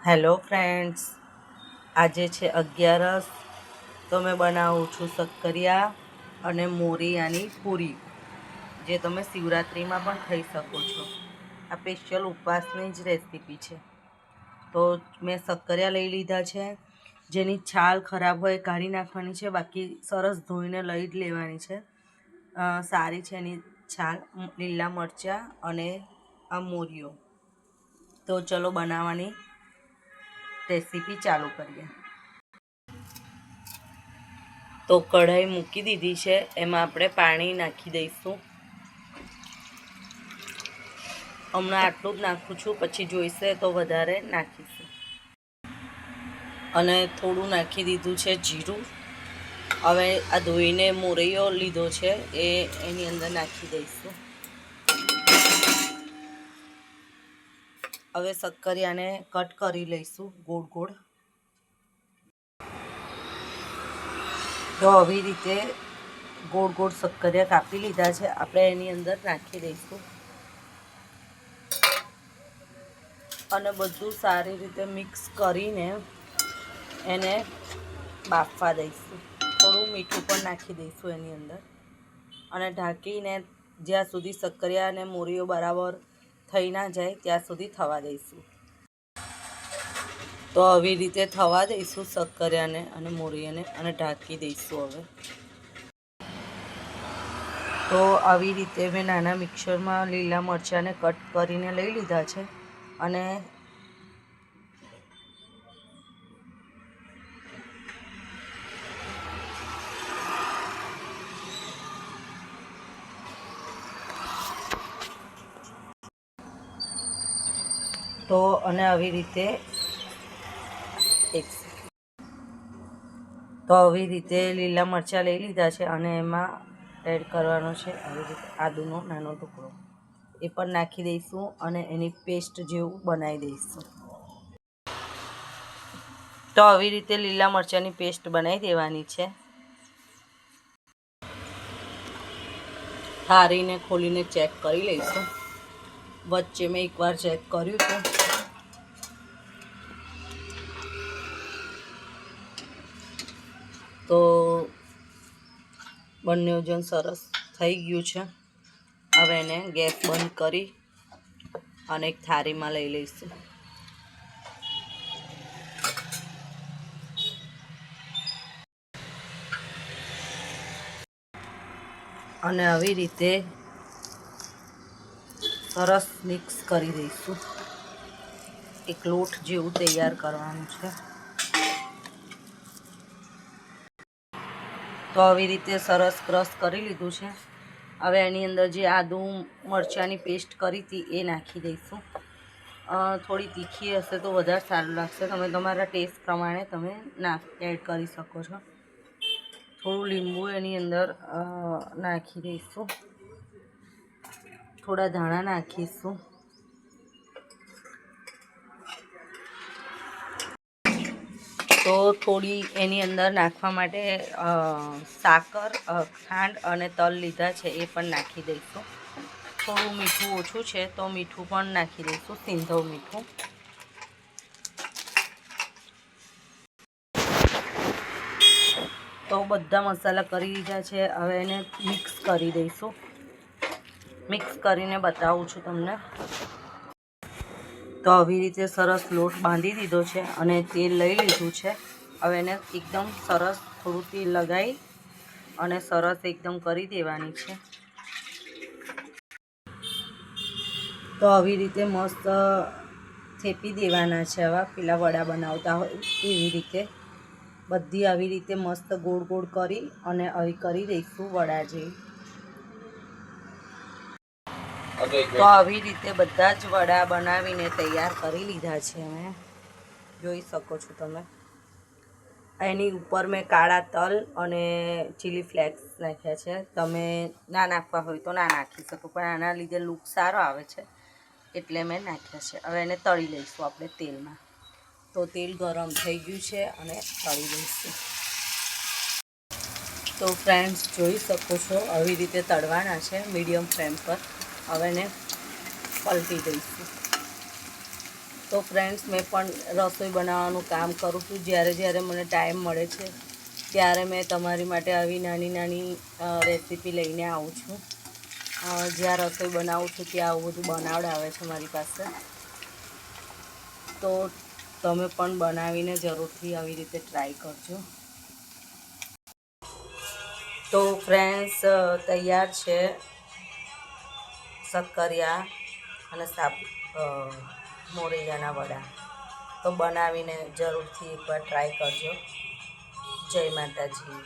Hello friends, આજે છે 11 તો મેં બનાવું છું શક્કરિયા અને મોરિયાની પૂરી, જે તમે શિવરાત્રિમાં પણ ખાઈ શકો છો. આ સ્પેશિયલ ઉપવાસની જ રેસીપી છે. તો મેં શક્કરિયા લઈ લીધા છે. જેની છાલ ખરાબ હોય કાઢી નાખવાની છે, બાકી સરસ ધોઈને લઈ જ લેવાની છે. સારી છે એની છાલ. લીલા મરચાં અને આ મોરિયો. તો ચલો બનાવવાની રેસીપી ચાલુ કરીએ. તો કઢાઈ મૂકી દીધી છે, એમાં આપણે પાણી નાખી દઈશું. હમણાં આટલું જ નાખું છું, પછી જોઈશે તો વધારે નાખીશું. અને થોડું નાખી દીધું છે જીરું. હવે આ ધોઈને મોરૈયો લીધો છે એ એની અંદર નાખી દઈશું. હવે શક્કરિયાને કટ કરી લઈશું ગોળ ગોળ. તો આવી રીતે ગોળ ગોળ શક્કરિયા કાપી લીધા છે, આપણે એની અંદર નાખી દઈશું અને બધું સારી રીતે મિક્સ કરીને એને બાફવા દઈશું. થોડું મીઠું પણ નાખી દઈશું એની અંદર અને ઢાંકીને જ્યાં સુધી શક્કરિયા અને મોરિયો બરાબર થઈ ના જાય ત્યાં સુધી થવા દઈશું. તો આવી રીતે થવા દઈશું શક્કરિયાને અને મોરિયાને અને ઢાંકી દઈશું. હવે તો આવી રીતે મેં નાના મિક્સરમાં લીલા મરચાંને કટ કરીને લઈ લીધા છે અને આવી રીતે આવી રીતે લીલા મરચાં લઈ લીધા છે અને એમાં એડ કરવાનો છે આવી રીતે આદુનો નાનો ટુકડો. એ પણ નાખી દઈશું અને એની પેસ્ટ જેવું બનાવી દઈશું. તો આવી રીતે લીલા મરચાંની પેસ્ટ બનાવી દેવાની છે. ઠારીને ખોલીને ચેક કરી લઈશું. વચ્ચે મેં એકવાર ચેક કર્યું હતું. તો બંને વજન સરસ થઈ ગયું છે. હવે એને ગેસ બંધ કરી અને એક થાળીમાં લઈ લઈશું. અને આવી રીતે સરસ મિક્સ કરી દઈશું. એક લોટ જેવું તૈયાર કરવાનું છે. તો આવી રીતે સરસ ક્રશ કરી લીધું છે. હવે એની અંદર જે આદુ મરચાંની પેસ્ટ કરી હતી એ નાખી દઈશું. થોડી તીખી હશે તો વધારે સારું લાગશે. તમે તમારા ટેસ્ટ પ્રમાણે તમે એડ કરી શકો છો. થોડું લીંબુ એની અંદર નાખી દઈશું. થોડા ધાણા નાખીશું. તો થોડી એની અંદર નાખવા માટે સાકર, ખાંડ અને તલ લીધા છે એ પણ નાખી દઈશું. થોડું મીઠું ઓછું છે તો મીઠું પણ નાખી દઈશું, સિંધવ મીઠું. તો બધા મસાલા કરી દીધા છે. હવે એને મિક્સ કરી દઈશું. મિક્સ કરીને બતાવું છું તમને. તો આવી રીતે સરસ લોટ બાંધી દીધો છે અને તેલ લઈ લીધું છે. હવે એને એકદમ સરસ થોડું તેલ લગાવી અને સરસ એકદમ કરી દેવાની છે. તો આવી રીતે મસ્ત થેપી દેવાના છે. આવા પેલા વડા બનાવતા હોય એવી રીતે બધી આવી રીતે મસ્ત ગોળ ગોળ કરી અને આવી કરી દઈશું વડા જેવી. તો આવી રીતે બધા જ વડા બનાવીને તૈયાર કરી લીધા છે. મેં જોઈ શકો છો તમે. એની ઉપર મેં કાળા તલ અને ચીલી ફ્લેક્સ નાખ્યા છે. તમે ના નાખવા હોય તો ના નાખી શકો, પણ આના લીધે લુક સારો આવે છે એટલે મેં નાખ્યા છે. હવે એને તળી લઈશું આપણે તેલમાં. તો તેલ ગરમ થઈ ગયું છે અને તળી દઈશું. તો ફ્રેન્ડ્સ જોઈ શકો છો આવી રીતે તળવાના છે મીડિયમ ફ્લેમ પર. હવે એને પલટી દઈશું. તો ફ્રેન્ડ્સ, મેં પણ રસોઈ બનાવવાનું કામ કરું છું. જ્યારે મને ટાઈમ મળે છે ત્યારે મેં તમારી માટે આવી નાની નાની રેસીપી લઈને આવું છું. જ્યાં રસોઈ બનાવું છું ત્યાં આવું બધું બનાવડાવે છે મારી પાસે. તો તમે પણ બનાવીને જરૂરથી આવી રીતે ટ્રાય કરજો. તો ફ્રેન્ડ્સ, તૈયાર છે શક્કરિયા અને મોરૈયાના વડા. તો બનાવીને જરૂરથી એકવાર ટ્રાય કરજો. જય માતાજી.